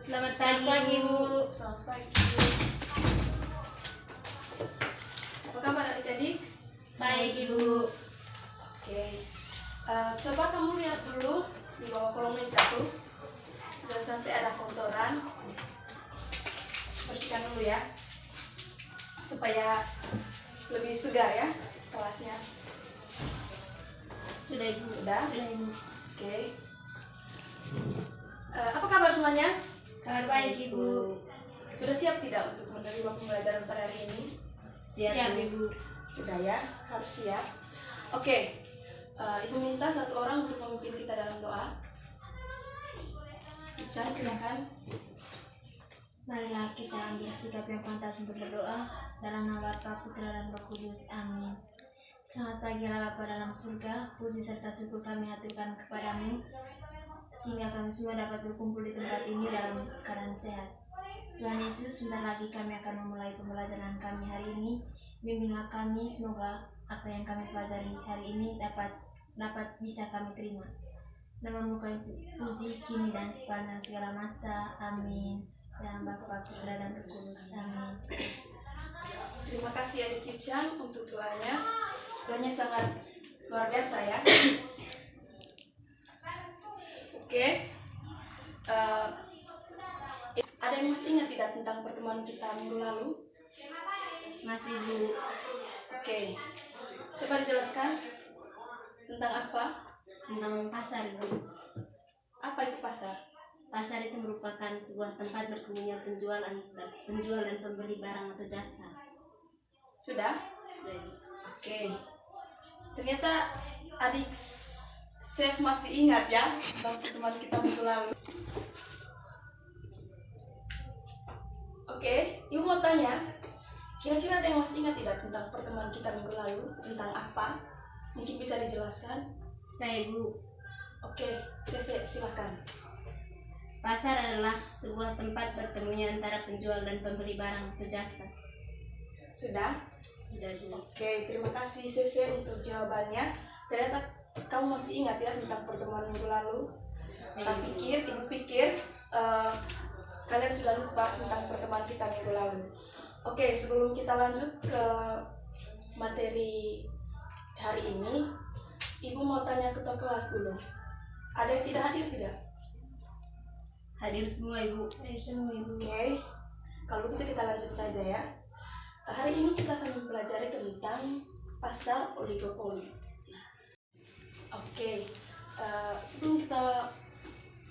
Selamat pagi, Bu. Selamat pagi. Apa kabar adik-adik? Baik, Ibu. Oke. Coba kamu lihat dulu di bawah kolong meja tuh. Jangan sampai ada kotoran. Bersihkan dulu ya. Supaya lebih segar ya kelasnya. Sudah, Ibu. Sudah? Sudah, Ibu. Oke. Apa kabar semuanya? Kabar baik, Ibu. Sudah siap tidak untuk menerima pembelajaran pada hari ini? Siap, Ibu. Sudah ya, harus siap. Oke, Ibu minta satu orang untuk memimpin kita dalam doa. Ica, silakan. Marilah kita ambil sikap yang pantas untuk berdoa dalam nama Bapa, Putra, dan Roh Kudus. Amin. Selamat pagi Allah Bapa dalam surga, puji serta syukur kami haturkan kepadamu, sehingga kami semua dapat berkumpul di tempat ini dalam keadaan sehat. Tuhan Yesus, sebentar lagi kami akan memulai pembelajaran kami hari ini. Bimbinglah kami, semoga apa yang kami pelajari hari ini dapat bisa kami terima. Namamu kami puji kini dan sepanjang segala masa. Amin. Dalam Bapa, Putra, dan Roh Kudus. Amin. Terima kasih adik Yuchan untuk doanya. Doanya sangat luar biasa ya. Oke. Ada yang masih ingat tidak tentang pertemuan kita minggu lalu? Masih, Bu. Oke. Coba dijelaskan tentang apa? Tentang pasar, Bu. Apa itu pasar? Pasar itu merupakan sebuah tempat bertemunya penjual dan pembeli barang atau jasa. Sudah? Oke. Ternyata adik Chef masih ingat ya tentang pertemuan kita minggu lalu. Oke, Ibu mau tanya, kira-kira ada yang masih ingat tidak tentang pertemuan kita minggu lalu? Tentang apa? Mungkin bisa dijelaskan? Saya, Bu. Oke, silakan. Pasar adalah sebuah tempat bertemunya antara penjual dan pembeli barang atau jasa. Sudah? Sudah, Bu. Oke, terima kasih Cece untuk jawabannya. Ternyata kamu masih ingat ya tentang pertemuan minggu lalu. Ibu pikir kalian sudah lupa tentang pertemuan kita minggu lalu. Oke, sebelum kita lanjut ke materi hari ini, Ibu mau tanya ketua kelas dulu. Ada yang tidak hadir tidak? Hadir semua, Ibu. Hadir semua, Ibu. Oke, kalau begitu kita lanjut saja ya. Hari ini kita akan mempelajari tentang pasar oligopoli. Oke, sebelum kita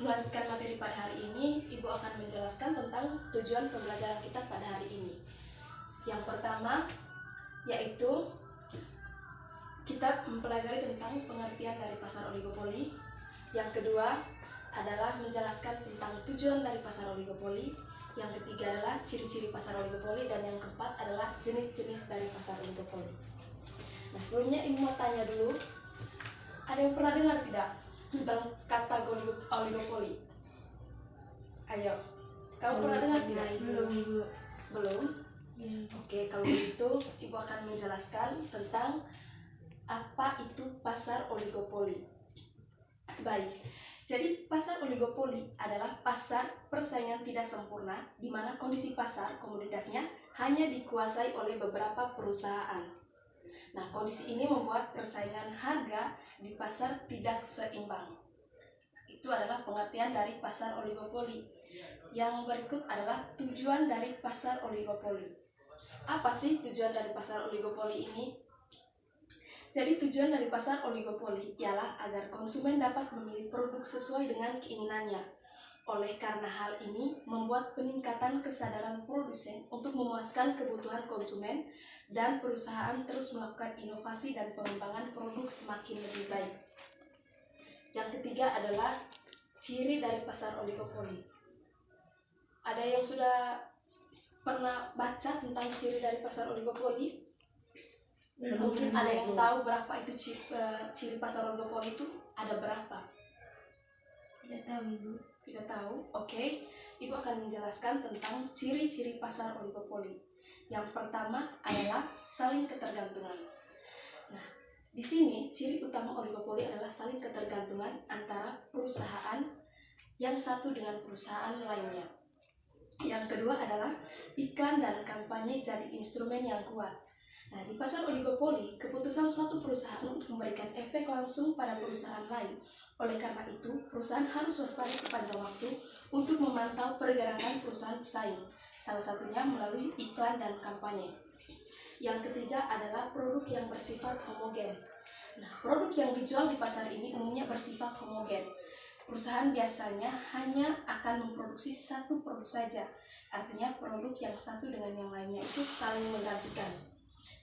melanjutkan materi pada hari ini, Ibu akan menjelaskan tentang tujuan pembelajaran kita pada hari ini. Yang pertama, yaitu kita mempelajari tentang pengertian dari pasar oligopoli. Yang kedua adalah menjelaskan tentang tujuan dari pasar oligopoli. Yang ketiga adalah ciri-ciri pasar oligopoli, dan yang keempat adalah jenis-jenis dari pasar oligopoli. Nah, sebelumnya Ibu mau tanya dulu, ada yang pernah dengar tidak tentang kata oligopoli? Ayo, kamu pernah dengar tidak? Belum, Ibu. Belum? Oke, kalau begitu Ibu akan menjelaskan tentang apa itu pasar oligopoli. Baik, jadi pasar oligopoli adalah pasar persaingan tidak sempurna di mana kondisi pasar komoditasnya hanya dikuasai oleh beberapa perusahaan. Nah, kondisi ini membuat persaingan harga di pasar tidak seimbang. Itu adalah pengertian dari pasar oligopoli. Yang berikut adalah tujuan dari pasar oligopoli. Apa sih tujuan dari pasar oligopoli ini? Jadi tujuan dari pasar oligopoli ialah agar konsumen dapat memilih produk sesuai dengan keinginannya. Oleh karena hal ini, membuat peningkatan kesadaran produsen untuk memuaskan kebutuhan konsumen, dan perusahaan terus melakukan inovasi dan pengembangan produk semakin lebih baik. Yang ketiga adalah ciri dari pasar oligopoli. Ada yang sudah pernah baca tentang ciri dari pasar oligopoli? Mungkin ada yang tahu berapa itu ciri pasar oligopoli itu ada berapa? Tidak tahu, Ibu. Tidak tahu? Oke. Ibu akan menjelaskan tentang ciri-ciri pasar oligopoli. Yang pertama adalah saling ketergantungan. Nah, di sini ciri utama oligopoli adalah saling ketergantungan antara perusahaan yang satu dengan perusahaan lainnya. Yang kedua adalah iklan dan kampanye jadi instrumen yang kuat. Nah, di pasar oligopoli, keputusan suatu perusahaan untuk memberikan efek langsung pada perusahaan lain. Oleh karena itu, perusahaan harus waspada sepanjang waktu untuk memantau pergerakan perusahaan pesaing, salah satunya melalui iklan dan kampanye. Yang ketiga adalah produk yang bersifat homogen. Nah, produk yang dijual di pasar ini umumnya bersifat homogen. Perusahaan biasanya hanya akan memproduksi satu produk saja, artinya produk yang satu dengan yang lainnya itu saling menggantikan.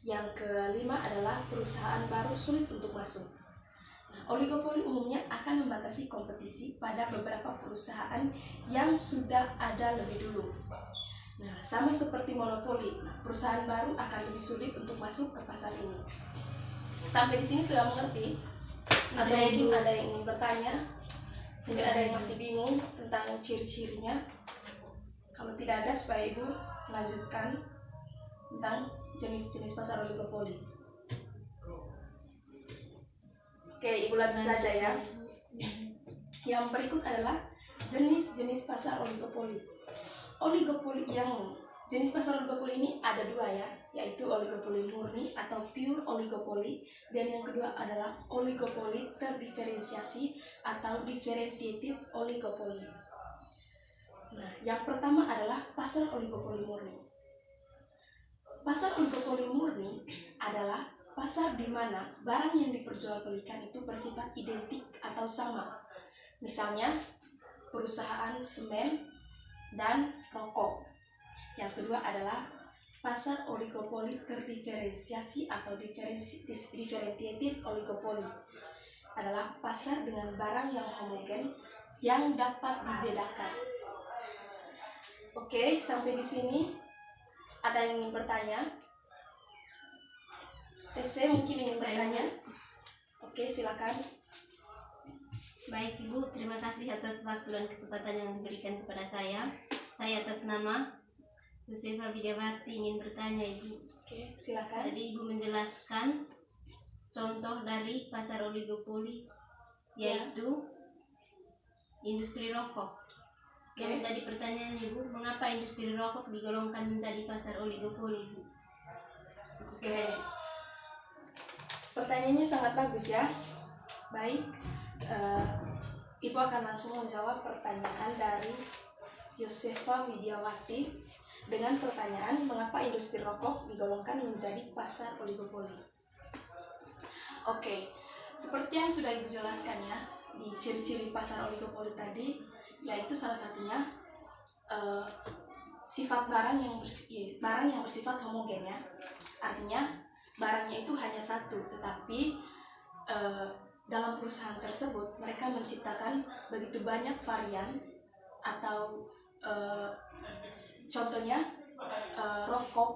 Yang kelima adalah perusahaan baru sulit untuk masuk. Nah, oligopoli umumnya akan membatasi kompetisi pada beberapa perusahaan yang sudah ada lebih dulu. Nah, sama seperti monopoli, perusahaan baru akan lebih sulit untuk masuk ke pasar ini. Sampai di sini sudah mengerti? Atau mungkin ada yang ingin bertanya? Mungkin ada yang masih bingung tentang ciri-cirinya? Kalau tidak ada, supaya Ibu lanjutkan tentang jenis-jenis pasar oligopoli. Oke, Ibu lanjut saja ya. Yang berikut adalah jenis-jenis pasar oligopoli. Jenis pasar oligopoli ini ada dua ya, yaitu oligopoli murni atau pure oligopoli, dan yang kedua adalah oligopoli terdiferensiasi atau differentiated oligopoli. Nah, yang pertama adalah pasar oligopoli murni. Pasar oligopoli murni adalah pasar di mana barang yang diperjualbelikan itu bersifat identik atau sama. Misalnya, perusahaan semen dan rokok. Yang kedua adalah pasar oligopoli terdiferensiasi atau differentiated oligopoli. Adalah pasar dengan barang yang homogen yang dapat dibedakan. Oke, sampai di sini ada yang ingin bertanya? CC mungkin ingin bertanya? Oke, silakan. Baik Ibu, terima kasih atas waktu dan kesempatan yang diberikan kepada saya. Saya atas nama Yosefa Widiawati ingin bertanya Ibu. Oke, silakan. Tadi Ibu menjelaskan contoh dari pasar oligopoli, yaitu industri rokok. Yang menjadi pertanyaan Ibu, mengapa industri rokok digolongkan menjadi pasar oligopoli Ibu? Oke. Pertanyaannya sangat bagus ya. Baik, Ibu akan langsung menjawab pertanyaan dari Yosefa Widiawati dengan pertanyaan mengapa industri rokok digolongkan menjadi pasar oligopoli. Oke, seperti yang sudah Ibu jelaskan ya, di ciri-ciri pasar oligopoli tadi, yaitu salah satunya sifat barang yang bersifat homogen ya. Artinya barangnya itu hanya satu, tetapi dalam perusahaan tersebut mereka menciptakan begitu banyak varian atau contohnya rokok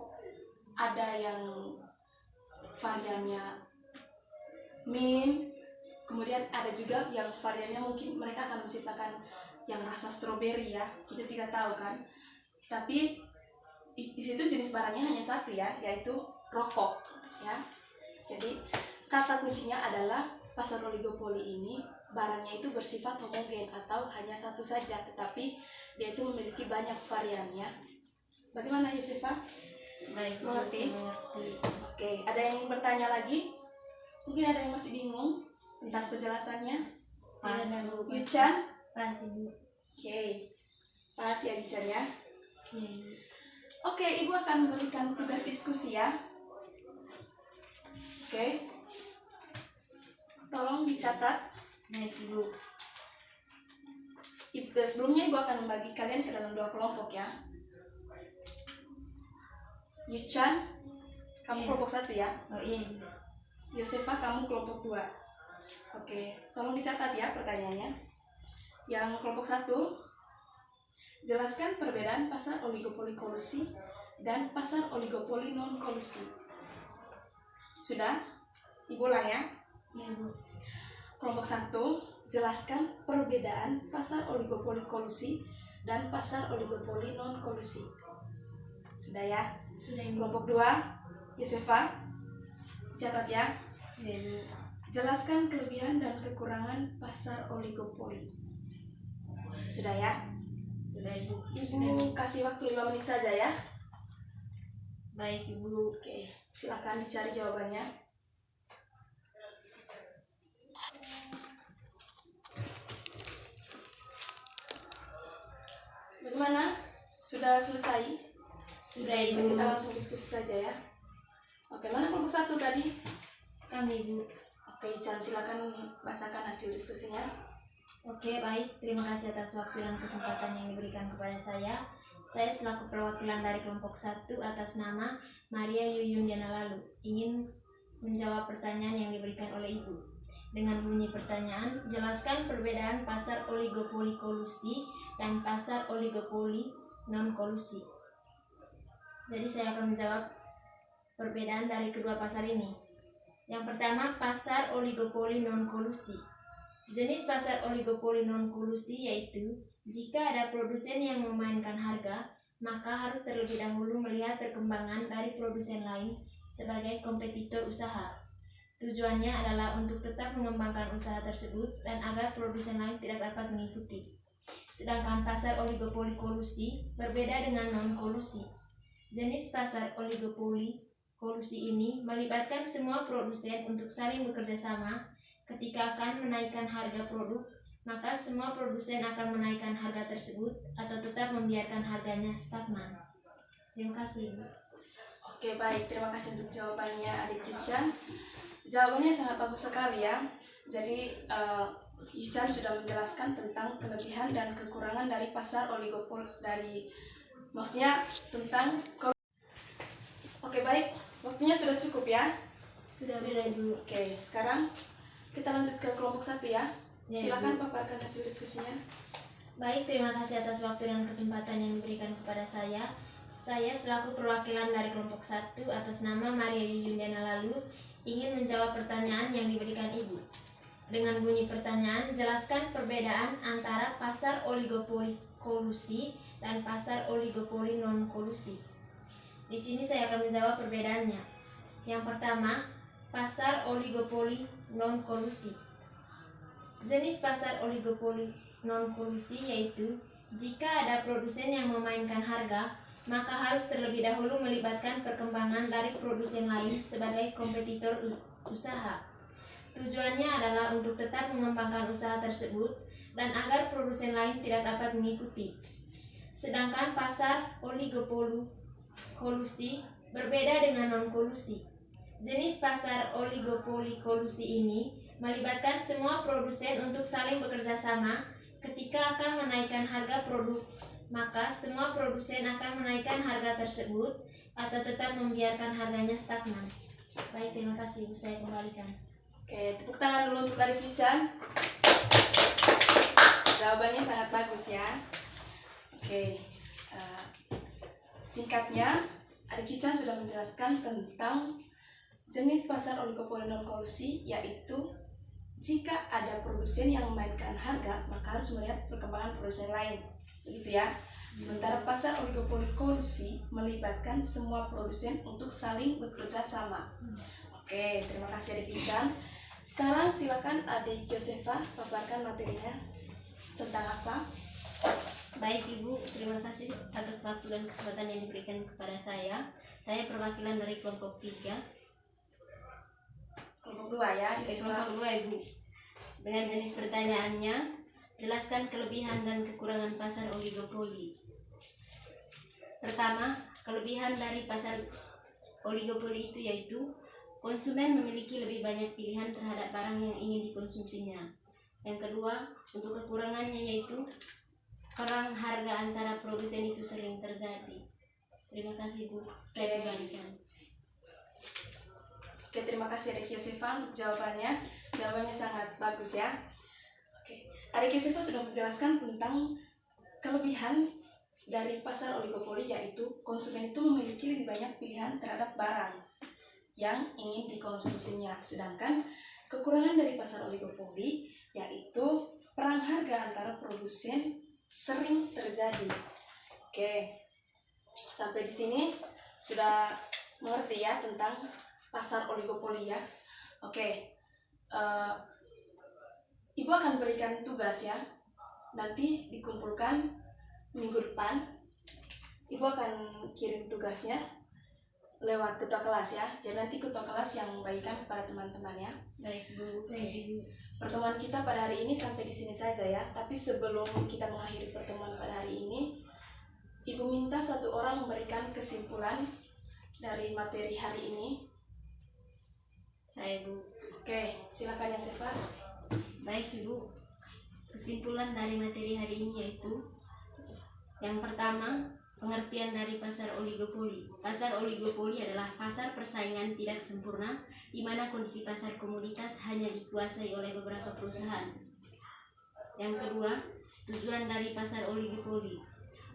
ada yang variannya mint, kemudian ada juga yang variannya mungkin mereka akan menciptakan yang rasa stroberi ya, kita tidak tahu kan, tapi di situ jenis barangnya hanya satu ya, yaitu rokok ya. Jadi kata kuncinya adalah pasar oligopoli ini barangnya itu bersifat homogen atau hanya satu saja, tetapi dia itu memiliki banyak variannya. Bagaimana Yosefa? Baik, mengerti? mengerti. Oke, ada yang ingin bertanya lagi? Mungkin ada yang masih bingung tentang penjelasannya? Pas Bu. Yuchan? Pas Ibu. Oke, pas ya Yuchan ya. Iya. Oke, Ibu akan memberikan tugas diskusi ya. Oke, tolong dicatat. Baik Ibu. Sebelumnya Ibu akan membagi kalian ke dalam dua kelompok ya. Yuchan, kamu kelompok 1 ya. Oh iya Ibu. Yosefa, kamu kelompok 2. Oke, tolong dicatat ya pertanyaannya. Yang kelompok 1, jelaskan perbedaan pasar oligopoli kolusi dan pasar oligopoli non kolusi. Sudah? Ibu ulang ya. Iya Bu. Kelompok 1, jelaskan perbedaan pasar oligopoli kolusi dan pasar oligopoli non kolusi. Sudah ya? Sudah Ibu. Kelompok 2, Yosefa, catat ya. Iya Bu. Jelaskan kelebihan dan kekurangan pasar oligopoli. Sudah ya? Sudah Ibu. Ibu kasih waktu 5 menit saja ya. Baik Ibu. Oke, silakan dicari jawabannya. Bagaimana? Sudah selesai? Sudah Kita Ibu. langsung diskusi saja ya. Oke, mana kelompok 1 tadi? Kami Ibu. Oke, Ican silakan bacakan hasil diskusinya. Oke, baik. Terima kasih atas waktu dan kesempatan yang diberikan kepada saya. Saya selaku perwakilan dari kelompok 1 atas nama Maria Yuyun Diana Lalu ingin menjawab pertanyaan yang diberikan oleh Ibu. Dengan bunyi pertanyaan, jelaskan perbedaan pasar oligopoli kolusi dan pasar oligopoli non-kolusi. Jadi saya akan menjawab perbedaan dari kedua pasar ini. Yang pertama, pasar oligopoli non-kolusi. Jenis pasar oligopoli non-kolusi yaitu jika ada produsen yang memainkan harga, maka harus terlebih dahulu melihat perkembangan dari produsen lain sebagai kompetitor usaha. Tujuannya adalah untuk tetap mengembangkan usaha tersebut dan agar produsen lain tidak dapat mengikuti. Sedangkan pasar oligopoli kolusi berbeda dengan non-kolusi. Jenis pasar oligopoli kolusi ini melibatkan semua produsen untuk saling bekerja sama. Ketika akan menaikkan harga produk, maka semua produsen akan menaikkan harga tersebut atau tetap membiarkan harganya stagnan. Terima kasih. Oke, baik. Terima kasih untuk jawabannya adik Yuchan. Jawabannya sangat bagus sekali ya. Jadi Yuchan sudah menjelaskan tentang kelebihan dan kekurangan dari pasar oligopoli maksudnya tentang. Oke, baik. Waktunya sudah cukup ya. Sudah Ibu. Oke, sekarang kita lanjut ke kelompok 1 ya. Ya, Silakan Ibu. paparkan hasil diskusinya. Baik, terima kasih atas waktu dan kesempatan yang diberikan kepada saya. Saya selaku perwakilan dari kelompok 1 atas nama Maria Yuyun Diana Lalu ingin menjawab pertanyaan yang diberikan Ibu. Dengan bunyi pertanyaan, jelaskan perbedaan antara pasar oligopoli kolusi dan pasar oligopoli non-kolusi. Di sini saya akan menjawab perbedaannya. Yang pertama, pasar oligopoli non-kolusi. Jenis pasar oligopoli non-kolusi yaitu jika ada produsen yang memainkan harga, maka harus terlebih dahulu melibatkan perkembangan dari produsen lain sebagai kompetitor usaha. Tujuannya adalah untuk tetap mengembangkan usaha tersebut dan agar produsen lain tidak dapat mengikuti. Sedangkan pasar oligopoli kolusi berbeda dengan non-kolusi. Jenis pasar oligopoli kolusi ini melibatkan semua produsen untuk saling bekerja sama. Ketika akan menaikkan harga produk, maka semua produsen akan menaikkan harga tersebut atau tetap membiarkan harganya stagnan. Baik, terima kasih. Saya kembalikan. Oke, tepuk tangan dulu untuk adik Yuchan. Jawabannya sangat bagus ya. Oke, singkatnya adik Yuchan sudah menjelaskan tentang jenis pasar oligopoli non-kolusi, yaitu jika ada produsen yang memainkan harga, maka harus melihat perkembangan produsen lain. Begitu ya. Sementara pasar oligopoli kolusi melibatkan semua produsen untuk saling bekerja sama. Oke, terima kasih adik Yuchan. Sekarang silakan adik Yosefa paparkan materinya tentang apa? Baik Ibu, terima kasih atas waktu dan kesempatan yang diberikan kepada saya. Saya perwakilan dari kelompok 3. Kelompok 2 ya, Yosefa. Kelompok 2 Ibu. Dengan jenis pertanyaannya, jelaskan kelebihan dan kekurangan pasar oligopoli. Pertama, kelebihan dari pasar oligopoli itu yaitu konsumen memiliki lebih banyak pilihan terhadap barang yang ingin dikonsumsinya. Yang kedua, untuk kekurangannya yaitu perang harga antara produsen itu sering terjadi. Terima kasih Bu, saya kembalikan. Oke, terima kasih adik Yosefa untuk jawabannya. Jawabannya sangat bagus ya. Oke, adik Yosefa sudah menjelaskan tentang kelebihan dari pasar oligopoli, yaitu konsumen itu memiliki lebih banyak pilihan terhadap barang yang ingin dikonsumsinya. Sedangkan kekurangan dari pasar oligopoli yaitu perang harga antara produsen sering terjadi. Oke, sampai di sini sudah mengerti ya tentang pasar oligopoli ya. Oke, Ibu akan berikan tugas ya, nanti dikumpulkan minggu depan Ibu akan kirim tugasnya lewat ketua kelas ya. Jadi nanti ketua kelas yang bagikan kepada teman-temannya. Baik Bu. Baik Bu. Pertemuan kita pada hari ini sampai di sini saja ya. Tapi sebelum kita mengakhiri pertemuan pada hari ini, Ibu minta satu orang memberikan kesimpulan dari materi hari ini. Saya Bu. Oke, silakan Yosefa. Baik Ibu. Kesimpulan dari materi hari ini yaitu yang pertama, pengertian dari pasar oligopoli. Pasar oligopoli adalah pasar persaingan tidak sempurna di mana kondisi pasar komoditas hanya dikuasai oleh beberapa perusahaan. Yang kedua, tujuan dari pasar oligopoli.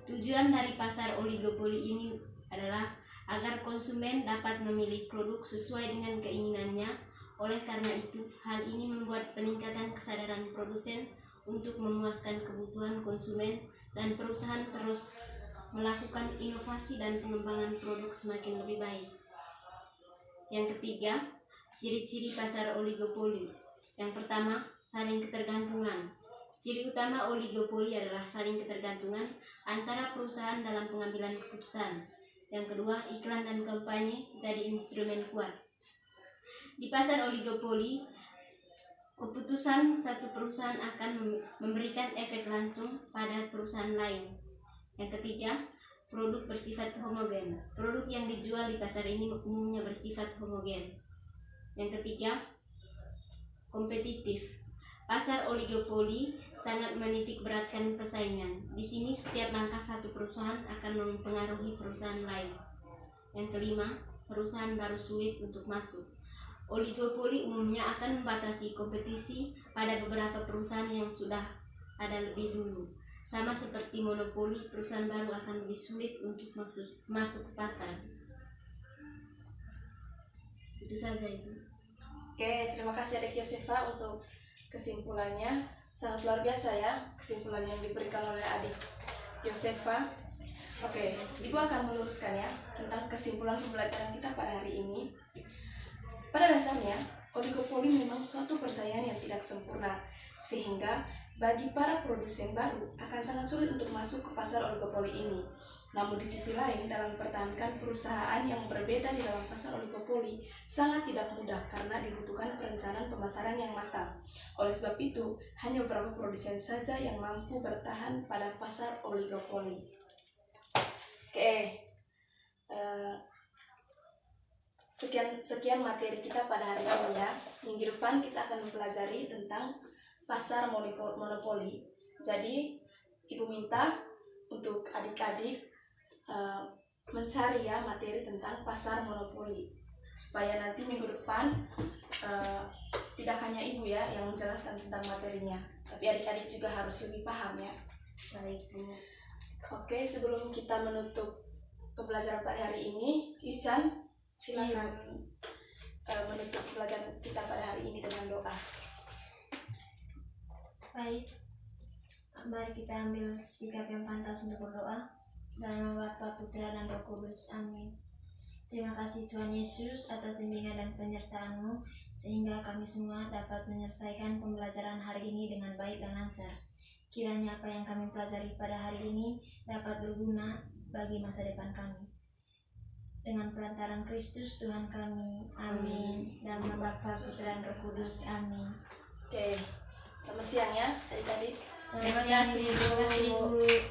Tujuan dari pasar oligopoli ini adalah agar konsumen dapat memilih produk sesuai dengan keinginannya. Oleh karena itu, hal ini membuat peningkatan kesadaran produsen untuk memuaskan kebutuhan konsumen dan perusahaan terus melakukan inovasi dan pengembangan produk semakin lebih baik. Yang ketiga, ciri-ciri pasar oligopoli. Yang pertama, saling ketergantungan. Ciri utama oligopoli adalah saling ketergantungan antara perusahaan dalam pengambilan keputusan. Yang kedua, iklan dan kampanye jadi instrumen kuat. Di pasar oligopoli, keputusan satu perusahaan akan memberikan efek langsung pada perusahaan lain. Yang ketiga, produk bersifat homogen. Produk yang dijual di pasar ini umumnya bersifat homogen. Yang ketiga, kompetitif. Pasar oligopoli sangat menitik beratkan persaingan. Di sini setiap langkah satu perusahaan akan mempengaruhi perusahaan lain. Yang kelima, perusahaan baru sulit untuk masuk. Oligopoli umumnya akan membatasi kompetisi pada beberapa perusahaan yang sudah ada lebih dulu. Sama seperti monopoli, perusahaan baru akan lebih sulit untuk masuk ke pasar. Itu saja Ibu. Oke, terima kasih Adik Yosefa untuk kesimpulannya. Sangat luar biasa ya kesimpulan yang diberikan oleh Adik Yosefa. Oke, Ibu akan meluruskan ya tentang kesimpulan pembelajaran kita pada hari ini. Pada dasarnya, oligopoli memang suatu persaingan yang tidak sempurna, sehingga bagi para produsen baru akan sangat sulit untuk masuk ke pasar oligopoli ini. Namun di sisi lain, dalam mempertahankan perusahaan yang berbeda di dalam pasar oligopoli sangat tidak mudah karena dibutuhkan perencanaan pemasaran yang matang. Oleh sebab itu, hanya beberapa produsen saja yang mampu bertahan pada pasar oligopoli. Oke, sekian materi kita pada hari ini ya. Minggu depan kita akan mempelajari tentang pasar monopoli. Jadi Ibu minta untuk adik-adik mencari ya materi tentang pasar monopoli supaya nanti minggu depan tidak hanya Ibu ya yang menjelaskan tentang materinya, tapi adik-adik juga harus lebih paham ya. Baik Bu. Oke, sebelum kita menutup pembelajaran pada hari ini, Yuchan silakan menutup pelajaran kita pada hari ini dengan doa. Baik, mari kita ambil sikap yang pantas untuk berdoa. Dalam nama Bapa, Putra, dan Roh Kudus. Amin. Terima kasih Tuhan Yesus atas bimbingan dan penyertaan-Mu, sehingga kami semua dapat menyelesaikan pembelajaran hari ini dengan baik dan lancar. Kiranya apa yang kami pelajari pada hari ini dapat berguna bagi masa depan kami. Dengan perantaran Kristus Tuhan kami. Amin. Dalam nama Bapa, Putra, dan Roh Kudus. Amin. Oke, selamat siang ya adik-adik. Terima kasih Bu.